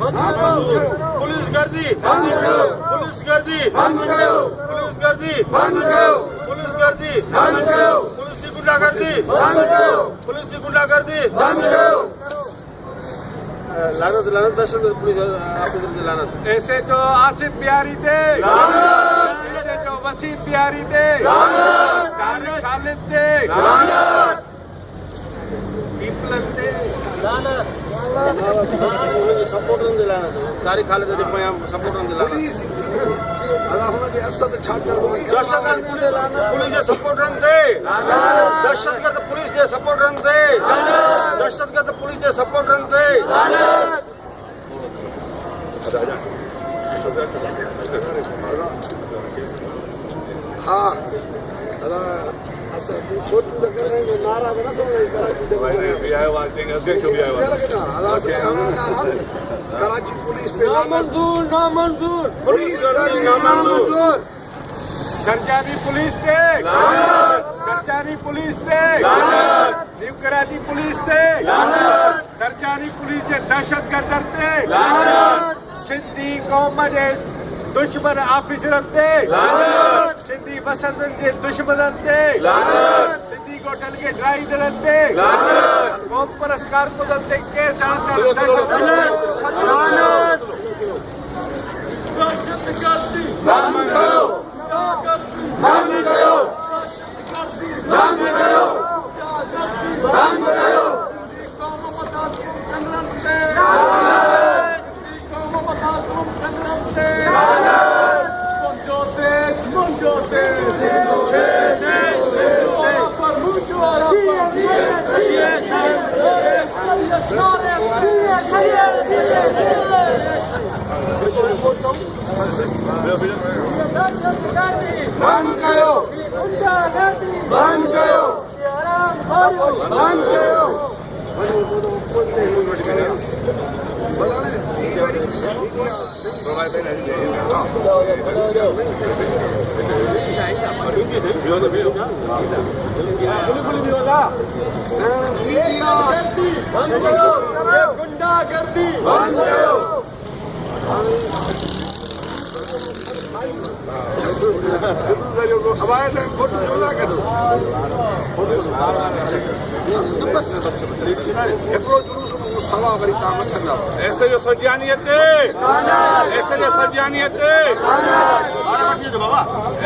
Police गर्दी police गर्दी police गर्दी पुलिस गर्दी पुलिस की गुंडागर्दी पुलिस की गुंडागर्दी लानत लानत दहशत पुलिस ऑफिसर लानत। ऐसे जो आसिफ बिहारी थे, ऐसे जो वसीम बिहारी थे, तारिक खालिद थे, पीपलन थे, support Tariq Khalid support police support थे दहशतगर्द पुलिस जे सपोर्ट थे दहशतगर्द पुलिस जे सपोर्ट थे। हाँ कराची पुलिस नामंजूर नामंजूर नामंजूर सरकारी पुलिस थे, सरकारी पुलिस थे, न्यू कराची पुलिस थे, सरकारी पुलिस जे दहशतगर्द थे, सिंधी कौम जे दुश्मन ऑफिसर थे, सिंधी वसंतन के दुश्मन थे, सिंधी गोठन के ड्राई दलन थे, कौम पुरस्कार को दलते के गुंडागर्दी ऐसे जो सजानियत ऐसे जो सजानियत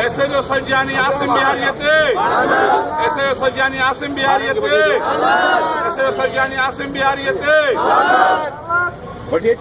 ऐसे जो सजानी आसिम बिहारियत ऐसे जो सजानी आसिम बिहारियत ऐसे जो सजानी आसिम बिहारियत।